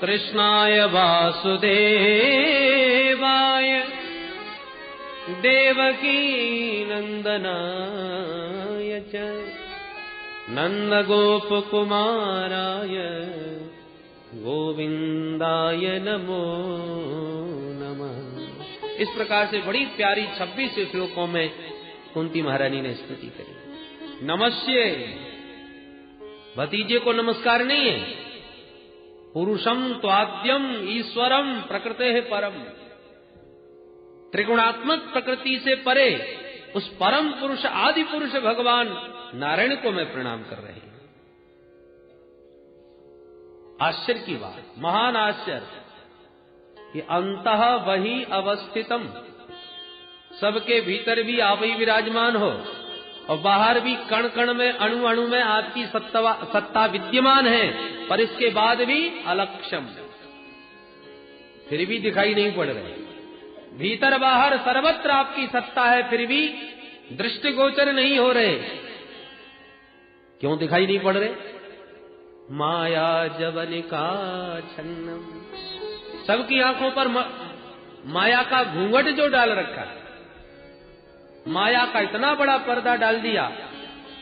कृष्णाय वासुदेवाय देवकी नंदनाय च नंदगोपकुमाराय गोविंदाय नमो नमः। इस प्रकार से बड़ी प्यारी 26 श्लोकों में कुंती महारानी ने स्तुति करी। नमस्ये, भतीजे को नमस्कार नहीं है। पुरुषम त्वाद्यम ईश्वरम प्रकृते परम, त्रिगुणात्मक प्रकृति से परे उस परम पुरुष आदि पुरुष भगवान नारायण को मैं प्रणाम कर रही हूं। आश्चर्य की बात, महान आश्चर्य कि अंतः वही अवस्थितम, सबके भीतर भी आप ही विराजमान हो और बाहर भी कण कण में अणु अणु में आपकी सत्ता विद्यमान है, पर इसके बाद भी अलक्षम, फिर भी दिखाई नहीं पड़ रहे। भीतर बाहर सर्वत्र आपकी सत्ता है, फिर भी दृष्टिगोचर नहीं हो रहे। क्यों दिखाई नहीं पड़ रहे? माया जवनिका छन्नम, सबकी आंखों पर माया का घूंघट जो डाल रखा है, माया का इतना बड़ा पर्दा डाल दिया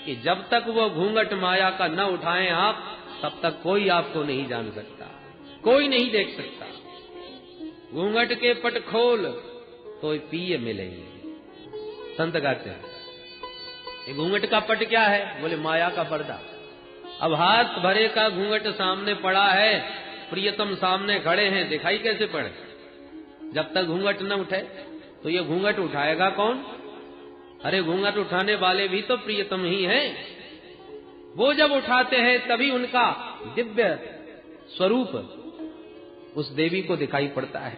कि जब तक वो घूंघट माया का न उठाएं आप, तब तक कोई आपको नहीं जान सकता, कोई नहीं देख सकता। घूंघट के पट खोल तो पिए मिलेंगे। संत गाते हैं। ये घूंघट का पट क्या है? बोले माया का पर्दा। अब हाथ भरे का घूंघट सामने पड़ा है, प्रियतम सामने खड़े हैं, दिखाई कैसे पड़े? जब तक घूंघट न उठे तो ये घूंघट उठाएगा कौन? अरे घूंघट उठाने वाले भी तो प्रियतम ही हैं। वो जब उठाते हैं तभी उनका दिव्य स्वरूप उस देवी को दिखाई पड़ता है।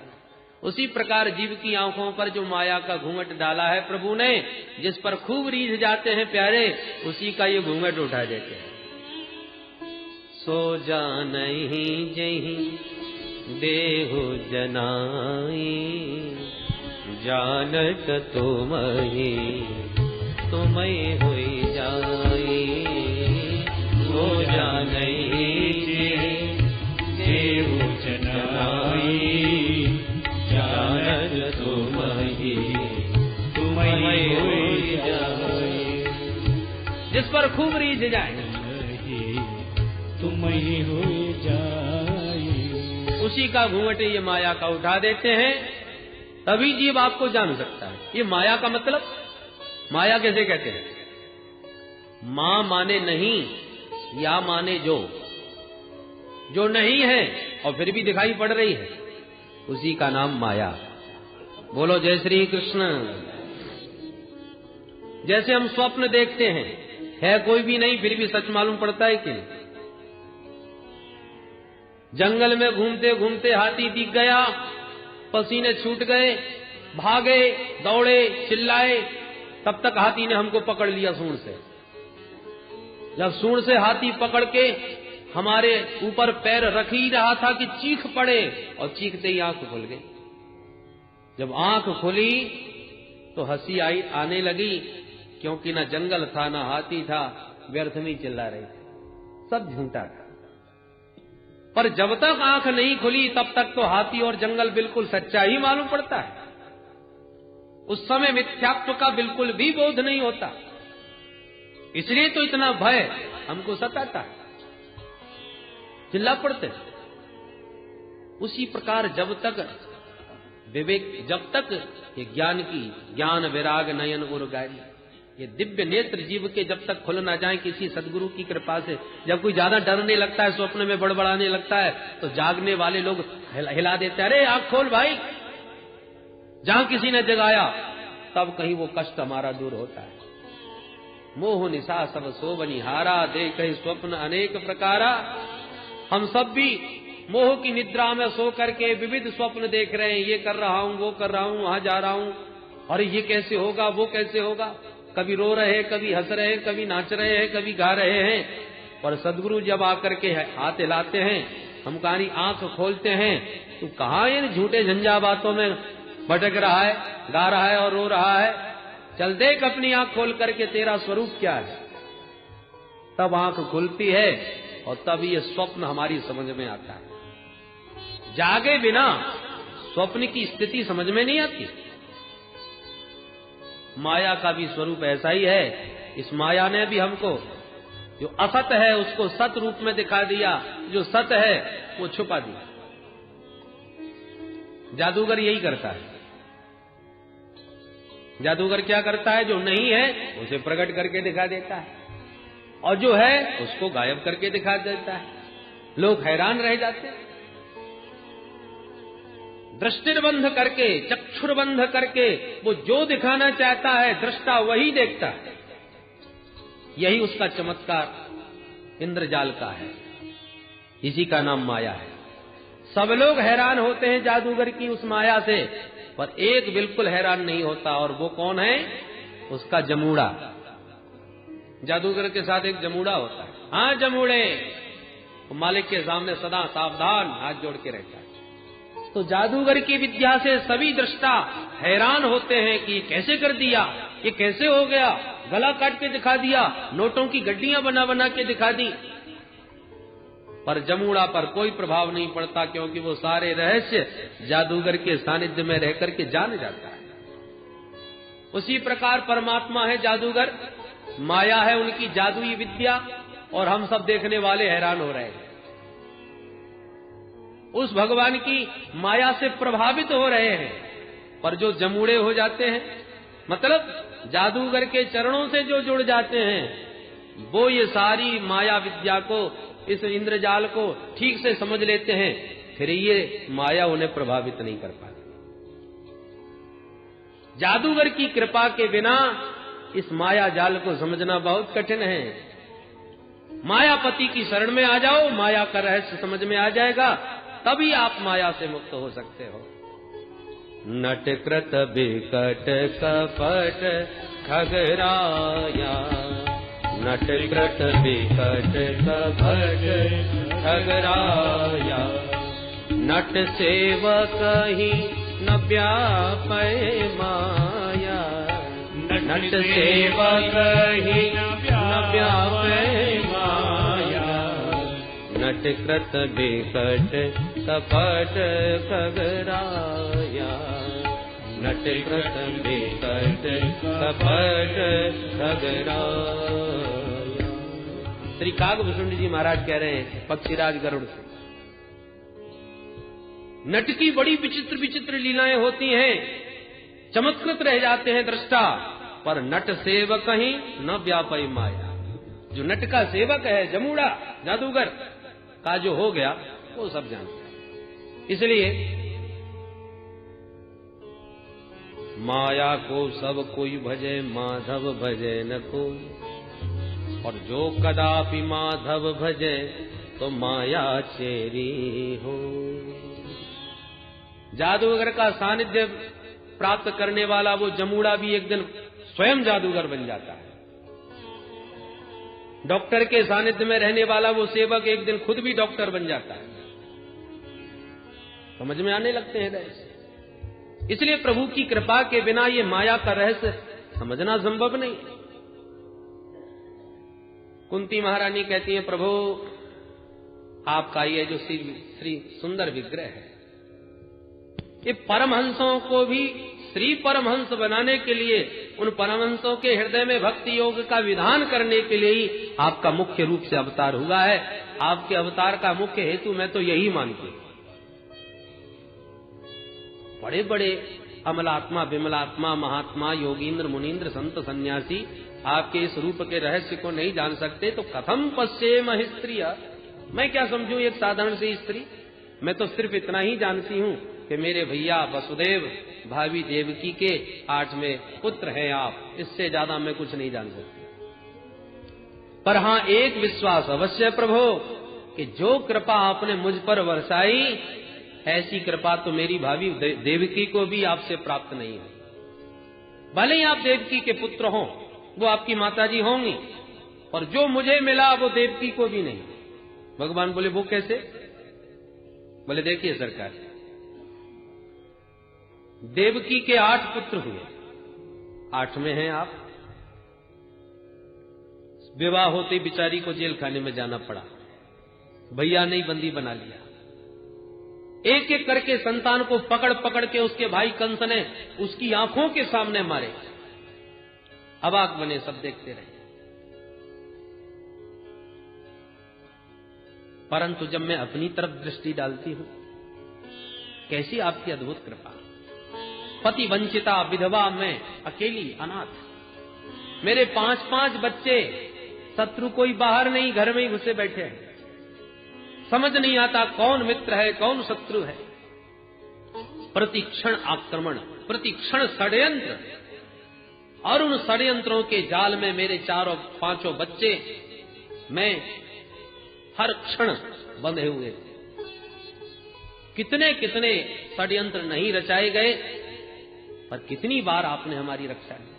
उसी प्रकार जीव की आंखों पर जो माया का घूंघट डाला है प्रभु ने, जिस पर खूब रीझ जाते हैं प्यारे, उसी का ये घूंघट उठा देते हैं। सो जानहि जहि देहु जनाई, जानत तुमहि तुमहि होई जाई। सो जानहि जहि देहु जनाई, जानत तुमहि तुमहि होई जाई। जिस पर खूब रीझ जाए तुमहि होई जाई, उसी का घूंघट ये माया का उठा देते हैं, तभी जीव आपको जान सकता है। ये माया का मतलब, माया कैसे कहते हैं? मां माने नहीं, या माने जो नहीं है और फिर भी दिखाई पड़ रही है, उसी का नाम माया। बोलो जय श्री कृष्ण। जैसे हम स्वप्न देखते हैं, है कोई भी नहीं, फिर भी सच मालूम पड़ता है कि नहीं? जंगल में घूमते घूमते हाथी दिख गया, पसीने छूट गए, भागे, दौड़े, चिल्लाए, तब तक हाथी ने हमको पकड़ लिया सूंड से। जब सूंड से हाथी पकड़ के हमारे ऊपर पैर रख ही रहा था कि चीख पड़े, और चीखते ही आंख खुल गई। जब आंख खुली तो हंसी आने लगी, क्योंकि ना जंगल था ना हाथी था, व्यर्थ में चिल्ला रहे थे, सब झूठा था। पर जब तक आंख नहीं खुली तब तक तो हाथी और जंगल बिल्कुल सच्चा ही मालूम पड़ता है। उस समय मिथ्यात्व का बिल्कुल भी बोध नहीं होता, इसलिए तो इतना भय हमको सताता है, चिल्ला पड़ते। उसी प्रकार जब तक विवेक, जब तक ये ज्ञान विराग नयन उर गारी, ये दिव्य नेत्र जीव के जब तक खुल ना जाए किसी सदगुरु की कृपा से, जब कोई ज्यादा डरने लगता है, स्वप्न में बड़बड़ाने लगता है, तो जागने वाले लोग हिला देते हैं, अरे आंख खोल भाई। जहां किसी ने जगाया तब कहीं वो कष्ट हमारा दूर होता है। मोह निशा सब सो बनिहारा, देखे स्वप्न अनेक प्रकारा। हम सब भी मोह की निद्रा में सो करके विविध स्वप्न देख रहे हैं, ये कर रहा हूं, वो कर रहा हूं, वहां जा रहा हूं, और ये कैसे होगा, वो कैसे होगा। कभी रो रहे हैं, कभी हंस रहे हैं, कभी नाच रहे हैं, कभी गा रहे हैं। और सदगुरु जब आकर के हाथ हिलाते हैं, हम कहानी आंख खोलते हैं, तो कहां इन झूठे झंझा बातों में भटक रहा है, गा रहा है और रो रहा है। चल देख अपनी आंख खोल करके तेरा स्वरूप क्या है। तब आंख खुलती है और तब ये स्वप्न हमारी समझ में आता है। जागे बिना स्वप्न की स्थिति समझ में नहीं आती। माया का भी स्वरूप ऐसा ही है। इस माया ने भी हमको जो असत है उसको सत रूप में दिखा दिया, जो सत है वो छुपा दिया। जादूगर यही करता है। जादूगर क्या करता है? जो नहीं है उसे प्रकट करके दिखा देता है, और जो है उसको गायब करके दिखा देता है। लोग हैरान रह जाते हैं। दृष्टिर्बंध करके, चक्षुर्बंध करके वो जो दिखाना चाहता है दृष्टा वही देखता है। यही उसका चमत्कार इंद्रजाल का है। इसी का नाम माया है। सब लोग हैरान होते हैं जादूगर की उस माया से, पर एक बिल्कुल हैरान नहीं होता, और वो कौन है? उसका जमूड़ा। जादूगर के साथ एक जमूड़ा होता है। हाँ जमूड़े, मालिक के सामने सदा सावधान हाथ जोड़ के रहता है। तो जादूगर की विद्या से सभी दृष्टा हैरान होते हैं कि कैसे कर दिया, ये कैसे हो गया, गला काट के दिखा दिया, नोटों की गड्डियां बना बना के दिखा दी। पर जमूड़ा पर कोई प्रभाव नहीं पड़ता, क्योंकि वो सारे रहस्य जादूगर के सानिध्य में रहकर के जान जाता है। उसी प्रकार परमात्मा है जादूगर, माया है उनकी जादुई विद्या, और हम सब देखने वाले हैरान हो रहे हैं। उस भगवान की माया से प्रभावित हो रहे हैं, पर जो जमूड़े हो जाते हैं, मतलब जादूगर के चरणों से जो जुड़ जाते हैं, वो ये सारी माया विद्या को, इस इंद्रजाल को ठीक से समझ लेते हैं। फिर ये माया उन्हें प्रभावित नहीं कर पाती। जादूगर की कृपा के बिना इस माया जाल को समझना बहुत कठिन है। मायापति की शरण में आ जाओ, माया का रहस्य समझ में आ जाएगा, तभी आप माया से मुक्त हो सकते हो। नटकृत बिकट कपट खगराया, नटकृत बिकट कपट खगराया, नट सेवक ही न व्यापै माया, नट सेवक ही न व्यापै माया, नटकृत बिकट कपट खगराया, नटकृत बिकट कपट खगराया। श्री कागभूषुंड जी महाराज कह रहे हैं पक्षीराज गरुड़ से, नट की बड़ी विचित्र विचित्र लीलाएं होती हैं, चमत्कृत रह जाते हैं दृष्टा, पर नट सेवक ही न व्यापै माया। जो नट का सेवक है, जमूड़ा जादूगर का जो हो गया, वो सब जानते हैं। इसलिए माया को सब कोई भजे, माधव भजे न कोई, और जो कदापि माधव भजे तो माया चेरी हो। जादूगर का सानिध्य प्राप्त करने वाला वो जमूड़ा भी एक दिन स्वयं जादूगर बन जाता है। डॉक्टर के सानिध्य में रहने वाला वो सेवक एक दिन खुद भी डॉक्टर बन जाता है। समझ में आने लगते हैं रहस्य। इसलिए प्रभु की कृपा के बिना ये माया का रहस्य समझना संभव नहीं। कुंती महारानी कहती है, प्रभु आपका ये जो श्री सुंदर विग्रह है, ये परमहंसों को भी श्री परमहंस बनाने के लिए, उन परमहंसों के हृदय में भक्ति योग का विधान करने के लिए ही आपका मुख्य रूप से अवतार हुआ है। आपके अवतार का मुख्य हेतु मैं तो यही मानती हूं। बड़े बड़े अमलात्मा, विमलात्मा, महात्मा, योगींद्र, मुनींद्र, संत, सन्यासी आपके इस रूप के रहस्य को नहीं जान सकते, तो कथम पश्येम स्त्रिय, मैं क्या समझूं एक साधारण सी स्त्री। मैं तो सिर्फ इतना ही जानती हूं कि मेरे भैया वसुदेव, भाभी देवकी के 8वें पुत्र हैं आप, इससे ज्यादा मैं कुछ नहीं जान सकती। पर हां एक विश्वास अवश्य प्रभु, कि जो कृपा आपने मुझ पर वर्षाई, ऐसी कृपा तो मेरी भाभी देवकी को भी आपसे प्राप्त नहीं है। भले ही आप देवकी के पुत्र हों, वो आपकी माताजी होंगी, और जो मुझे मिला वो देवकी को भी नहीं। भगवान बोले वो कैसे? बोले देखिए सरकार, देवकी के 8 पुत्र हुए, 8वें हैं आप। विवाह होते बिचारी को जेल खाने में जाना पड़ा, भैया ने बंदी बना लिया। एक एक करके संतान को पकड़ पकड़ के उसके भाई कंस ने उसकी आंखों के सामने मारे। अवाक बने, सब देखते रहे। परंतु जब मैं अपनी तरफ दृष्टि डालती हूं, कैसी आपकी अद्भुत कृपा। पति वंचिता विधवा, मैं अकेली अनाथ, मेरे 5-5 बच्चे, शत्रु कोई बाहर नहीं, घर में ही घुसे बैठे हैं। समझ नहीं आता कौन मित्र है कौन शत्रु है। प्रतिक्षण आक्रमण, प्रतिक्षण षड्यंत्र, और उन षड्यंत्रों के जाल में मेरे 4-5 बच्चे, मैं हर क्षण बंधे हुए थे। कितने कितने षड्यंत्र नहीं रचाए गए, पर कितनी बार आपने हमारी रक्षा की।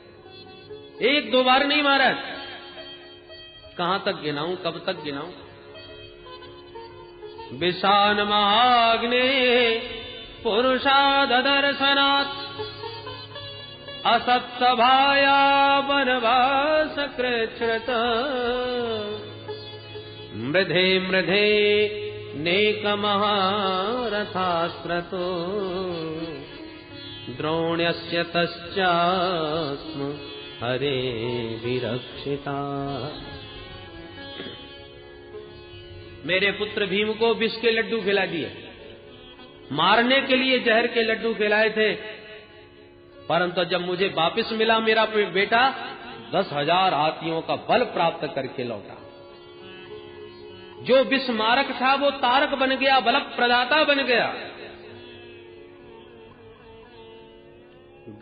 1-2 बार नहीं मारा। कहां तक गिनाऊं, कब तक गिनाऊं। विषान महाग्ने पुरुषादर्शनात् असत्सभाया वनवास कृच्छ्रत मृधे मृधे नेक महारथास्त्रतो द्रोण्यस्य तश्चास्म हरे विरक्षिता। मेरे पुत्र भीम को विष के लड्डू खिला दिए, मारने के लिए जहर के लड्डू खिलाए थे, परंतु जब मुझे वापस मिला मेरा बेटा 10,000 हाथियों का बल प्राप्त करके लौटा। जो विष मारक था वो तारक बन गया, बल प्रदाता बन गया।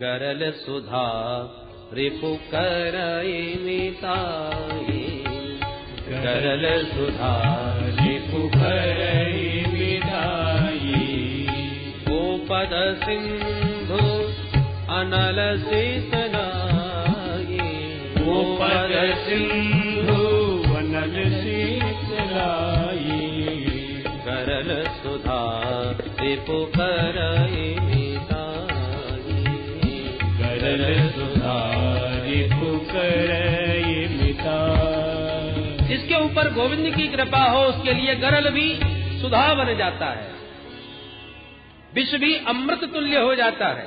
गरल सुधा रिपु करई मिताई, गरल सुधा रिपु करई मिताई, गोपद सिंधु अनल शीतलाई, गोपद सिंधु अनल शीतलाई, गरल सुधा रिपु करई मिताई, गरल सुधा रिपु करई मिताई। इसके ऊपर गोविंद की कृपा हो, उसके लिए गरल भी सुधा बन जाता है, विष भी अमृत तुल्य हो जाता है,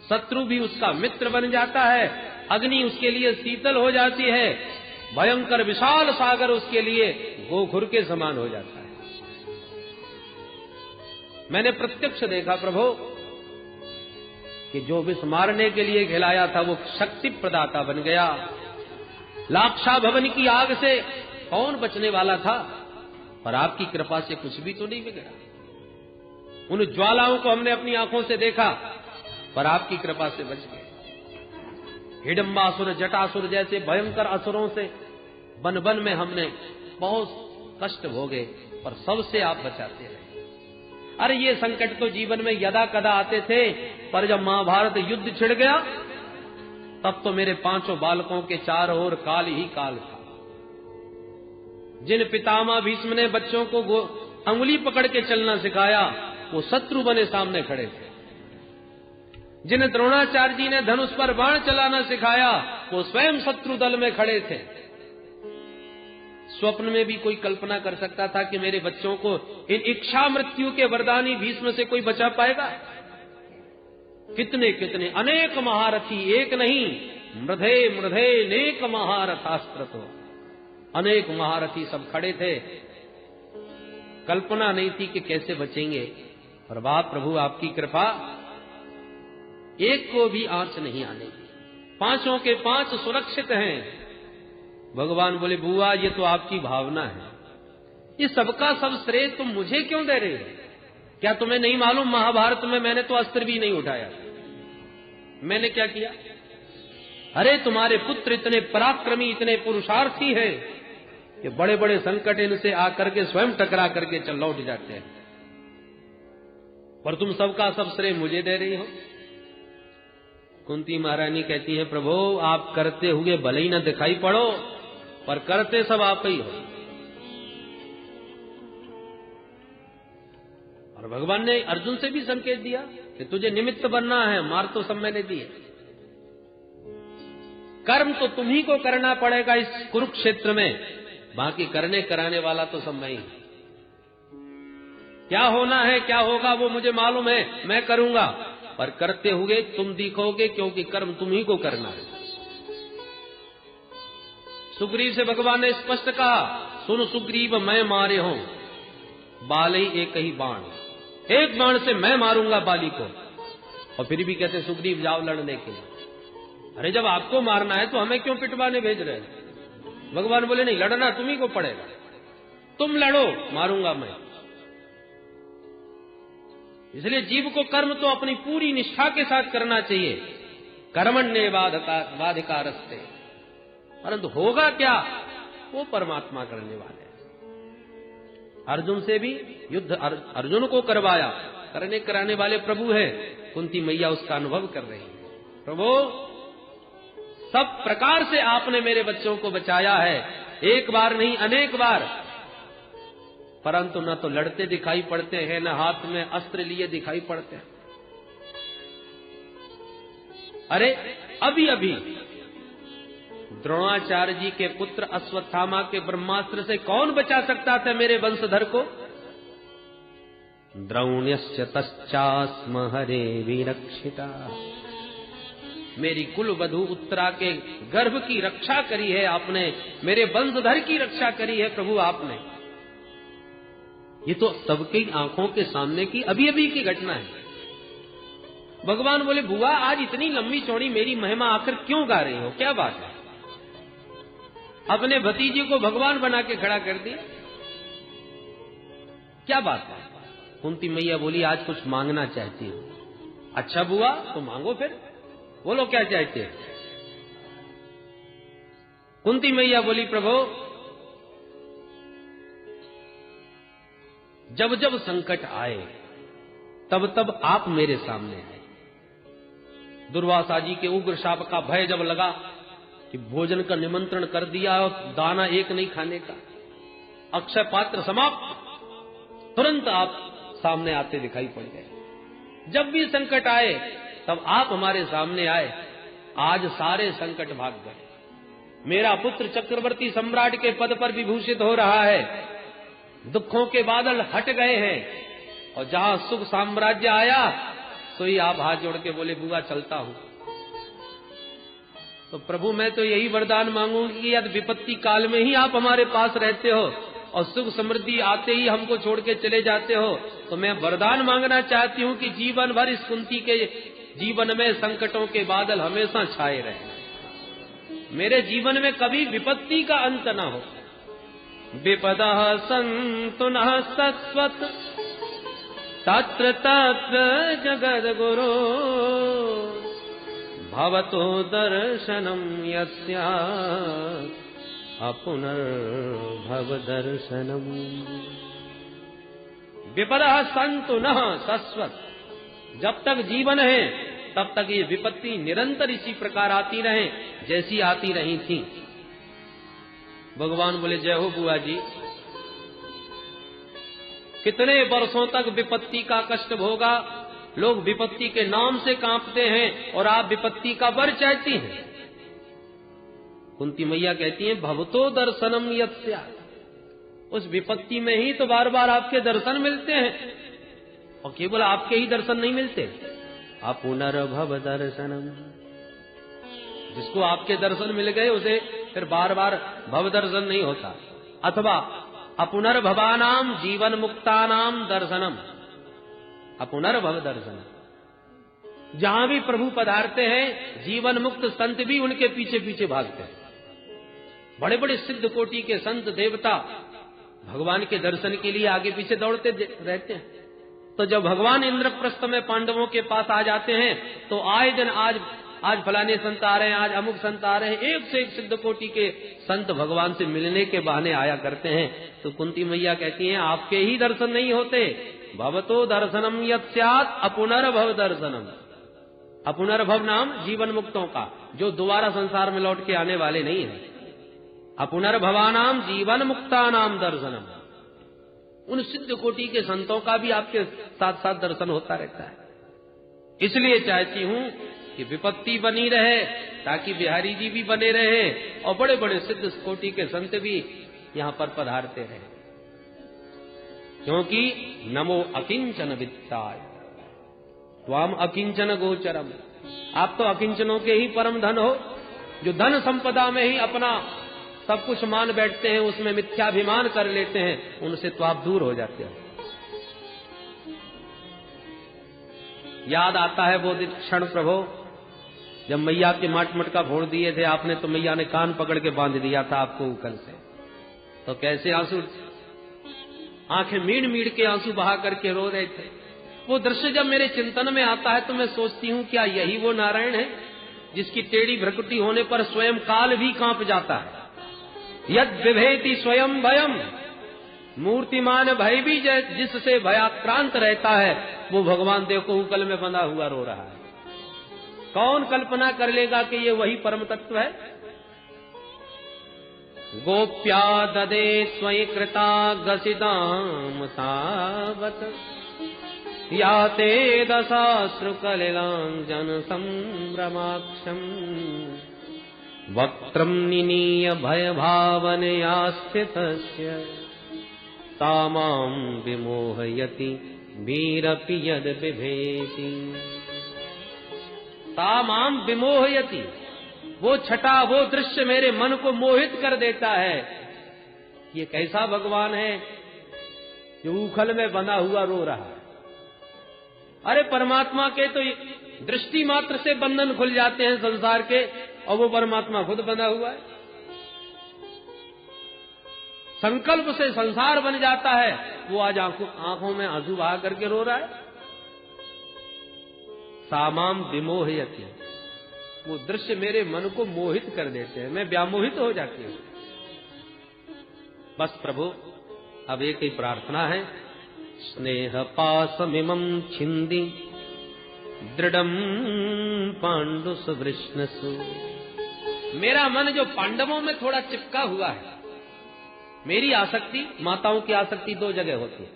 शत्रु भी उसका मित्र बन जाता है, अग्नि उसके लिए शीतल हो जाती है, भयंकर विशाल सागर उसके लिए गोखुर के समान हो जाता है। मैंने प्रत्यक्ष देखा प्रभु कि जो विष मारने के लिए खिलाया था वो शक्ति प्रदाता बन गया। लाक्षा भवन की आग से कौन बचने वाला था, पर आपकी कृपा से कुछ भी तो नहीं बिगड़ा। उन ज्वालाओं को हमने अपनी आंखों से देखा, पर आपकी कृपा से बच गए। हिडम्बासुर, जटासुर जैसे भयंकर असुरों से वन वन में हमने बहुत कष्ट भोगे, पर सबसे आप बचाते रहे। अरे ये संकट तो जीवन में यदा कदा आते थे, पर जब महाभारत युद्ध छिड़ गया तब तो मेरे 5 बालकों के चारों ओर काल ही काल था। जिन पितामह भीष्म ने बच्चों को अंगुली पकड़ के चलना सिखाया, वो शत्रु बने सामने खड़े थे। जिन द्रोणाचार्य जी ने धनुष पर बाण चलाना सिखाया, वो स्वयं शत्रु दल में खड़े थे। स्वप्न में भी कोई कल्पना कर सकता था कि मेरे बच्चों को इन इच्छा मृत्यु के वरदानी भीष्म से कोई बचा पाएगा? कितने कितने अनेक महारथी, एक नहीं, मृधे मृधे नेक महारथास्त्र, तो अनेक महारथी सब खड़े थे। कल्पना नहीं थी कि कैसे बचेंगे, पर वाह प्रभु आपकी कृपा, एक को भी आंच नहीं आने दी। 5 के 5 सुरक्षित हैं। भगवान बोले बुआ ये तो आपकी भावना है, ये सबका सब श्रेय तुम मुझे क्यों दे रहे हो? क्या तुम्हें नहीं मालूम महाभारत में मैंने तो अस्त्र भी नहीं उठाया, मैंने क्या किया? अरे तुम्हारे पुत्र इतने पराक्रमी, इतने पुरुषार्थी हैं कि बड़े बड़े संकट इनसे आकर के स्वयं टकरा करके चल लौट जाते हैं, पर तुम सबका सब श्रेय मुझे दे रही हो। कुंती महारानी कहती है प्रभु आप करते हुए भले ही न दिखाई पड़ो, पर करते सब आप ही हो। और भगवान ने अर्जुन से भी संकेत दिया कि तुझे निमित्त बनना है, मार तो सब मैंने दिए, कर्म तो तुम्ही को करना पड़ेगा इस कुरुक्षेत्र में, बाकी करने कराने वाला तो सब मैं ही। क्या होना है, क्या होगा वो मुझे मालूम है, मैं करूंगा, पर करते हुए तुम दिखोगे, क्योंकि कर्म तुम ही को करना है। सुग्रीव से भगवान ने स्पष्ट कहा, सुन सुग्रीव मैं मारे हूं बाली एक ही बाण, एक बाण से मैं मारूंगा बाली को। और फिर भी कहते सुग्रीव जाओ लड़ने के लिए। अरे जब आपको मारना है तो हमें क्यों पिटवाने भेज रहे हैं? भगवान बोले नहीं, लड़ना तुम्ही को पड़ेगा, तुम लड़ो, मारूंगा मैं। इसलिए जीव को कर्म तो अपनी पूरी निष्ठा के साथ करना चाहिए, कर्मण्ये वाधिकारस्ते, परंतु होगा क्या वो परमात्मा करने वाले। अर्जुन से भी युद्ध अर्जुन को करवाया, करने कराने वाले प्रभु हैं। कुंती मैया उसका अनुभव कर रही है। प्रभु सब प्रकार से आपने मेरे बच्चों को बचाया है, एक बार नहीं अनेक बार, परंतु न तो लड़ते दिखाई पड़ते हैं, न हाथ में अस्त्र लिए दिखाई पड़ते हैं। अरे अभी अभी द्रोणाचार्य जी के पुत्र अश्वत्थामा के ब्रह्मास्त्र से कौन बचा सकता था मेरे वंशधर को? द्रोण्यस्य तश्चास्म हरे विरक्षिता, मेरी कुल वधु उत्तरा के गर्भ की रक्षा करी है आपने, मेरे वंशधर की रक्षा करी है प्रभु आपने। ये तो सबकी आंखों के सामने की अभी अभी की घटना है। भगवान बोले बुआ आज इतनी लंबी चौड़ी मेरी महिमा आखिर क्यों गा रही हो, क्या बात है? अपने भतीजे को भगवान बना के खड़ा कर दिया, क्या बात है? कुंती मैया बोली आज कुछ मांगना चाहती हूं। अच्छा बुआ तो मांगो, फिर बोलो क्या चाहते हैं? कुंती मैया बोली प्रभु जब जब संकट आए तब तब आप मेरे सामने आए। दुर्वासा जी के उग्र शाप का भय जब लगा कि भोजन का निमंत्रण कर दिया और दाना एक नहीं खाने का, अक्षय पात्र समाप्त, तुरंत आप सामने आते दिखाई पड़ गए। जब भी संकट आए तब आप हमारे सामने आए। आज सारे संकट भाग गए, मेरा पुत्र चक्रवर्ती सम्राट के पद पर विभूषित हो रहा है, दुखों के बादल हट गए हैं, और जहां सुख साम्राज्य आया सोई आप हाथ जोड़ के बोले बुआ चलता हूं। तो प्रभु मैं तो यही वरदान मांगूंगी कि यदि विपत्ति काल में ही आप हमारे पास रहते हो और सुख समृद्धि आते ही हमको छोड़ के चले जाते हो, तो मैं वरदान मांगना चाहती हूं कि जीवन भर इस कुंती के जीवन में संकटों के बादल हमेशा छाए रहे, मेरे जीवन में कभी विपत्ति का अंत न हो। विपदः सन्तु नः सस्वत् तत्र तत्र जगद्गुरो भवतो दर्शनं यस्यात् अपुनर्भव दर्शनम्। विपदः सन्तु नः सस्वत्, जब तक जीवन है तब तक ये विपत्ति निरंतर इसी प्रकार आती रहे जैसी आती रही थी। भगवान बोले जय हो बुआ जी, कितने वर्षों तक विपत्ति का कष्ट भोगा, लोग विपत्ति के नाम से कांपते हैं और आप विपत्ति का वर चाहती हैं। कुंती मैया कहती हैं भवतो दर्शनम यस्या, उस विपत्ति में ही तो बार बार आपके दर्शन मिलते हैं, और केवल आपके ही दर्शन नहीं मिलते, अपुनर्भव दर्शनम, जिसको आपके दर्शन मिल गए उसे फिर बार बार भव दर्शन नहीं होता। अथवा अपुनर्भवानाम जीवन मुक्तानाम दर्शनम, अपुनर्भव दर्शनम, जहां भी प्रभु पधारते हैं जीवन मुक्त संत भी उनके पीछे पीछे भागते हैं। बड़े बड़े सिद्ध कोटि के संत देवता भगवान के दर्शन के लिए आगे पीछे दौड़ते रहते हैं। तो जब भगवान इंद्रप्रस्थ में पांडवों के पास आ जाते हैं तो आए दिन आज फलाने संत आ रहे हैं, आज अमुक संत आ रहे हैं, एक से एक सिद्ध कोटि के संत भगवान से मिलने के बहाने आया करते हैं। तो कुंती मैया कहती हैं आपके ही दर्शन नहीं होते, भवतो दर्शनम यस्यात् अपुनर्भव दर्शनम। अपुनर्भव नाम जीवन मुक्तों का, जो दोबारा संसार में लौट के आने वाले नहीं है। अपुनर्भवानाम जीवन मुक्तानाम दर्शनम, उन सिद्ध कोटि के संतों का भी आपके साथ साथ दर्शन होता रहता है। इसलिए चाहती हूं कि विपत्ति बनी रहे ताकि बिहारी जी भी बने रहे और बड़े बड़े सिद्ध कोटि के संत भी यहां पर पधारते रहे। क्योंकि नमो अकिंचन वित्ताय त्वाम अकिंचन गोचरम। आप तो अकिंचनों के ही परम धन हो, जो धन संपदा में ही अपना सब कुछ मान बैठते हैं, उसमें मिथ्याभिमान कर लेते हैं, उनसे तो आप दूर हो जाते हैं। याद आता है वो क्षण प्रभु जब मैया के माट मटका फोड़ दिए थे आपने, तो मैया ने कान पकड़ के बांध दिया था आपको उकल से, तो कैसे आंसू, आंखें मीड़ मीड़ के आंसू बहा करके रो रहे थे। वो दृश्य जब मेरे चिंतन में आता है तो मैं सोचती हूं क्या यही वो नारायण है जिसकी टेढ़ी भ्रकुटी होने पर स्वयं काल भी कांप जाता है। यद विभेति स्वयं भयम, मूर्तिमान भय भी जिससे भयाक्रांत रहता है, वो भगवान देव को उकल में बंधा हुआ रो रहा है। कौन कल्पना कर लेगा कि ये वही परम तत्व है। गोप्या ददे स्वयं कृता गसिदाम तावत याते दशाश्रुकलिलांजन संभ्रमाक्षम वक्त्रम निनीय भय भावनया स्थितस्य तामां विमोहयति वीरपि यद बिभेति। तामां विमोहयति, वो छटा, वो दृश्य मेरे मन को मोहित कर देता है। ये कैसा भगवान है जो उखल में बंधा हुआ रो रहा है। अरे परमात्मा के तो दृष्टि मात्र से बंधन खुल जाते हैं संसार के, और वो परमात्मा खुद बंधा हुआ है। संकल्प से संसार बन जाता है, वो आज आंखों में आंसू बहा करके रो रहा है। सामाम विमोहयति, वो दृश्य मेरे मन को मोहित कर देते हैं, मैं व्यामोहित हो जाती हूं। बस प्रभु अब एक ही प्रार्थना है, स्नेह पासमिमं छिंदी दृढ़म पांडु सुवृष्णसु। मेरा मन जो पांडवों में थोड़ा चिपका हुआ है, मेरी आसक्ति, माताओं की आसक्ति दो जगह होती है,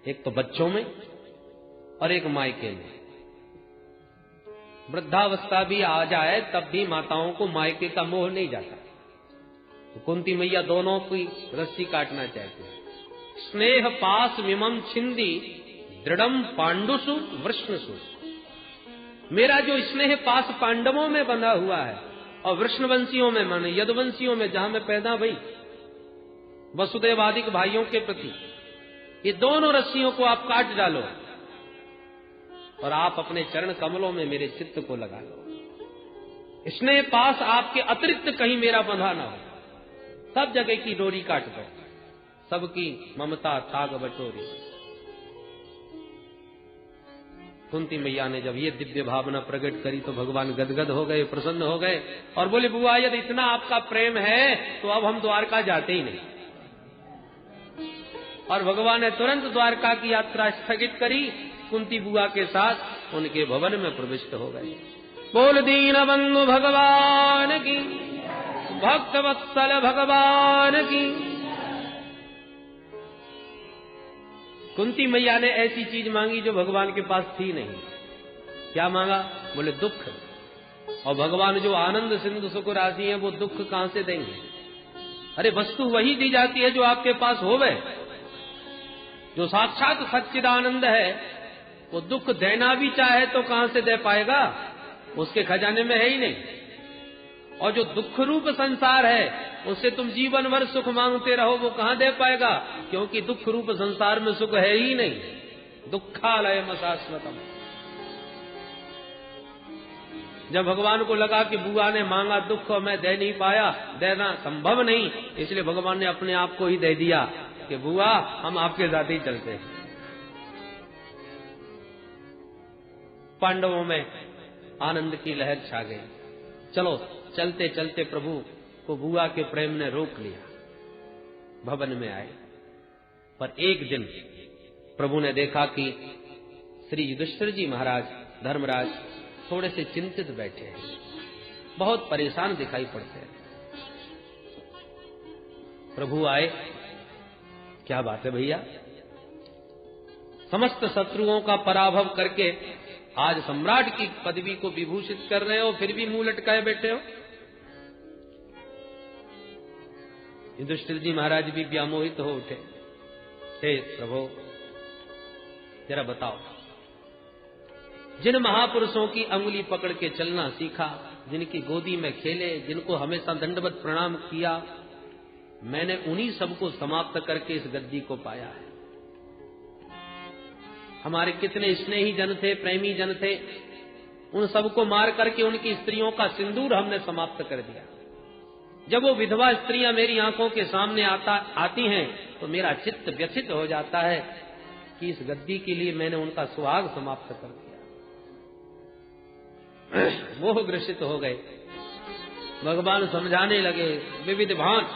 एक तो बच्चों में और एक मायके में। वृद्धावस्था भी आ जाए तब भी माताओं को मायके का मोह नहीं जाता, तो कुंती मैया दोनों की रस्सी काटना चाहती है। स्नेह पास मिमम छिंदी दृढ़म पांडुसु वृष्णसु, मेरा जो स्नेह पास पांडवों में बंधा हुआ है और वृष्णवंशियों में, माने यदुवंशियों में जहां मैं पैदा हुई, वसुदेवादिक भाइयों के प्रति, ये दोनों रस्सियों को आप काट डालो और आप अपने चरण कमलों में मेरे चित्त को लगा लो। स्नेह पास आपके अतिरिक्त कहीं मेरा बंधा ना हो, सब जगह की डोरी काट दो, सबकी ममता ताग बटोरी। कुंती मैया ने जब ये दिव्य भावना प्रकट करी तो भगवान गदगद हो गए, प्रसन्न हो गए और बोले, बुआ यदि इतना आपका प्रेम है तो अब हम द्वारका जाते ही नहीं। और भगवान ने तुरंत द्वारका की यात्रा स्थगित करी, कुंती बुआ के साथ उनके भवन में प्रविष्ट हो गए। बोल दीन बंधु भगवान की, भक्त वत्सल भगवान की। कुंती मैया ने ऐसी चीज मांगी जो भगवान के पास थी नहीं। क्या मांगा? बोले दुख। और भगवान जो आनंद सिंधु सुख राशि है, वो दुख कहां से देंगे? अरे वस्तु वही दी जाती है जो आपके पास होवे। जो साक्षात सच्चिदानंद है वो दुख देना भी चाहे तो कहां से दे पाएगा? उसके खजाने में है ही नहीं। और जो दुख रूप संसार है उससे तुम जीवन भर सुख मांगते रहो, वो कहां दे पाएगा? क्योंकि दुख रूप संसार में सुख है ही नहीं। दुखालयम शाश्वतम। जब भगवान को लगा कि बुआ ने मांगा दुख और मैं दे नहीं पाया, देना संभव नहीं, इसलिए भगवान ने अपने आप को ही दे दिया कि बुआ हम आपके साथ ही चलते हैं। पांडवों में आनंद की लहर छा गई। चलो चलते चलते प्रभु को बुआ के प्रेम ने रोक लिया, भवन में आए। पर एक दिन प्रभु ने देखा कि श्री युधिष्ठिर जी महाराज, धर्मराज थोड़े से चिंतित बैठे हैं, बहुत परेशान दिखाई पड़ते हैं। प्रभु आए, क्या बात है भैया? समस्त शत्रुओं का पराभव करके आज सम्राट की पदवी को विभूषित कर रहे हो, फिर भी मुंह लटकाए बैठे हो। युधिष्ठिर जी महाराज भी व्यामोहित हो उठे। हे प्रभु जरा बताओ, जिन महापुरुषों की अंगुली पकड़ के चलना सीखा, जिनकी गोदी में खेले, जिनको हमेशा दंडवत प्रणाम किया, मैंने उन्हीं सबको समाप्त करके इस गद्दी को पाया है। हमारे कितने स्नेही जन थे, प्रेमी जन थे, उन सबको मार करके उनकी स्त्रियों का सिंदूर हमने समाप्त कर दिया। जब वो विधवा स्त्रियां मेरी आंखों के सामने आती हैं तो मेरा चित्त व्यथित हो जाता है कि इस गद्दी के लिए मैंने उनका सुहाग समाप्त कर दिया। वो ग्रसित हो गए, भगवान समझाने लगे विविध भांत,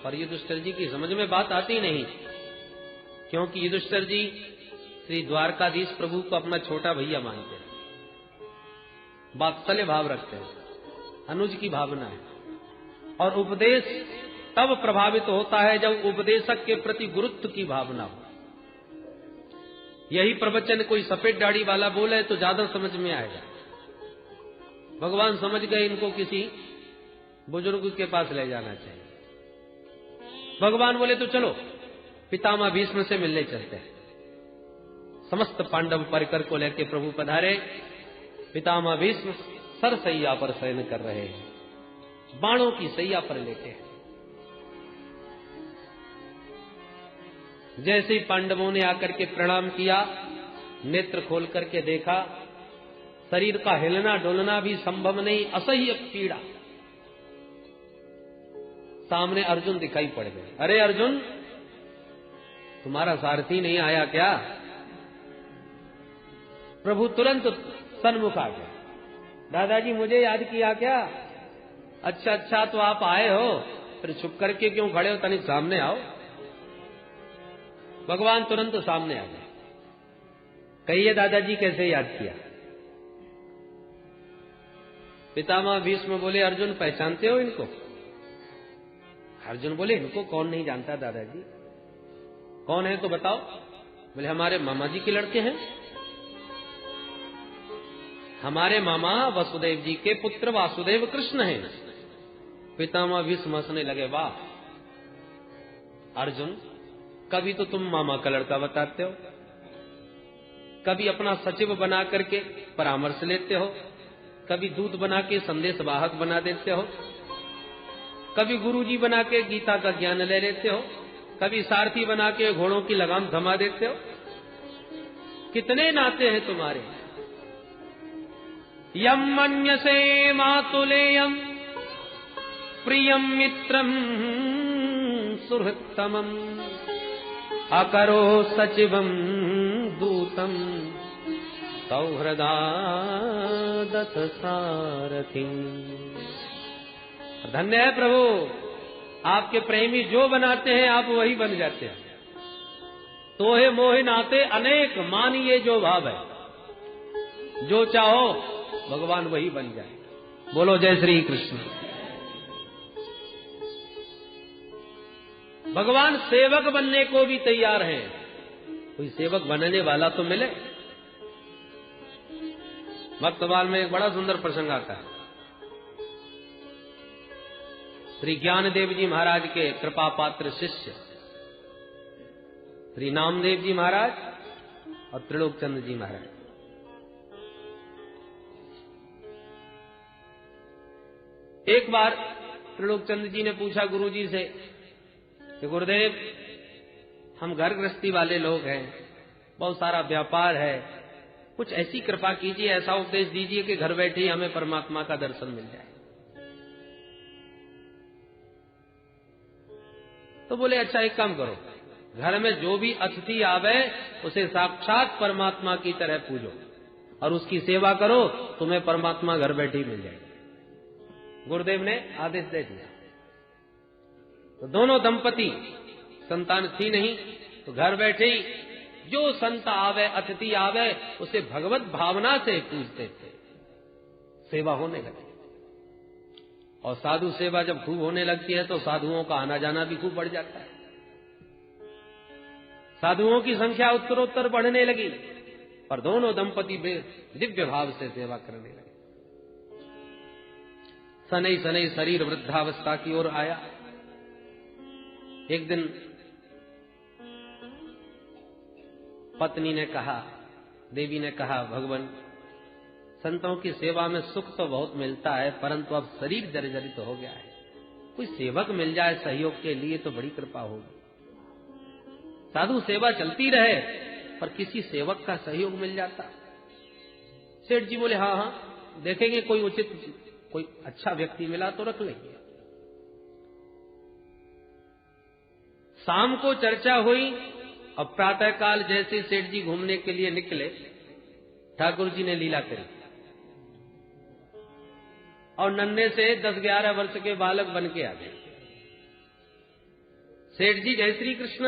पर युधिष्ठिर जी की समझ में बात आती नहीं, क्योंकि युधिष्ठिर जी श्री द्वारकाधीश प्रभु को अपना छोटा भैया मानते हैं, वात्सल्य भाव रखते हैं, अनुज की भावना है। और उपदेश तब प्रभावित होता है जब उपदेशक के प्रति गुरुत्व की भावना हो। यही प्रवचन कोई सफेद दाढ़ी वाला बोले तो ज्यादा समझ में आएगा। भगवान समझ गए इनको किसी बुजुर्ग के पास ले जाना चाहिए। भगवान बोले तो चलो पितामह भीष्म से मिलने चलते हैं। समस्त पांडव परिकर को लेकर प्रभु पधारे। पितामह भीष्म सरसैया पर शयन कर रहे हैं, बाणों की सैया पर लेटे हैं। जैसे ही पांडवों ने आकर के प्रणाम किया, नेत्र खोल करके देखा, शरीर का हिलना डुलना भी संभव नहीं, असह्य पीड़ा। सामने अर्जुन दिखाई पड़ गए। अरे अर्जुन, तुम्हारा सारथी नहीं आया क्या? प्रभु तुरंत सन्मुख आ गया। दादाजी मुझे याद किया क्या? अच्छा तो आप आए हो, फिर छुप करके क्यों खड़े हो, तनिक सामने आओ। भगवान तुरंत सामने आ गए। कहिए दादाजी कैसे याद किया? पितामह भीष्म बोले अर्जुन पहचानते हो इनको? अर्जुन बोले इनको कौन नहीं जानता दादाजी। कौन है तो बताओ। बोले हमारे मामा जी के लड़के हैं, हमारे मामा वसुदेव जी के पुत्र वासुदेव कृष्ण हैं। पितामह भीष्म हंसने लगे, वाह अर्जुन, कभी तो तुम मामा का लड़का बताते हो, कभी अपना सचिव बना करके परामर्श लेते हो, कभी दूत बना के संदेश वाहक बना देते हो, कभी गुरुजी बना के गीता का ज्ञान ले लेते हो, कभी सारथी बना के घोड़ों की लगाम थमा देते हो। कितने नाते हैं तुम्हारे। यम मन्यसे मातुलेयम प्रियम मित्रम सुहृत्तमम अकरो सचिवम दूतम सौहृदादथ सारथी। धन्य है प्रभु, आपके प्रेमी जो बनाते हैं आप वही बन जाते हैं। तोहे मोहे नाते अनेक मानिए जो भाव है, जो चाहो भगवान वही बन जाए। बोलो जय श्री कृष्ण। भगवान सेवक बनने को भी तैयार हैं, कोई सेवक बनने वाला तो मिले। भक्तवाल में एक बड़ा सुंदर प्रसंग आता है। श्री ज्ञानदेव जी महाराज के कृपा पात्र शिष्य श्री नामदेव जी महाराज और त्रिलोकचंद्र जी महाराज, एक बार त्रिलोकचंद्र जी ने पूछा गुरुजी से कि गुरुदेव, हम घर गृहस्थी वाले लोग हैं, बहुत सारा व्यापार है, कुछ ऐसी कृपा कीजिए, ऐसा उपदेश दीजिए कि घर बैठे ही हमें परमात्मा का दर्शन मिल जाए। तो बोले अच्छा एक काम करो, घर में जो भी अतिथि आवे उसे साक्षात परमात्मा की तरह पूजो और उसकी सेवा करो, तुम्हें परमात्मा घर बैठे ही मिल जाएगा। गुरुदेव ने आदेश दे दिया। तो दोनों दंपति, संतान थी नहीं, तो घर बैठे ही जो संत आवे, अतिथि आवे, उसे भगवत भावना से पूजते थे। सेवा होने लगी और साधु सेवा जब खूब होने लगती है तो साधुओं का आना जाना भी खूब बढ़ जाता है। साधुओं की संख्या उत्तरोत्तर बढ़ने लगी, पर दोनों दंपति दिव्य भाव से सेवा करने लगे। सनई सनई शरीर वृद्धावस्था की ओर आया। एक दिन पत्नी ने कहा, देवी ने कहा, भगवान संतों की सेवा में सुख तो बहुत मिलता है, परंतु अब शरीर जर्जरित हो गया है, कोई सेवक मिल जाए सहयोग के लिए तो बड़ी कृपा होगी। साधु सेवा चलती रहे पर किसी सेवक का सहयोग मिल जाता। सेठ जी बोले, हाँ हाँ देखेंगे, कोई उचित कोई अच्छा व्यक्ति मिला तो रख लेंगे। शाम को चर्चा हुई और प्रातःकाल जैसे सेठ जी घूमने के लिए निकले, ठाकुर जी ने लीला करी और नन्हे से 10-11 वर्ष के बालक बन के आ गए। सेठ जी जय श्री कृष्ण,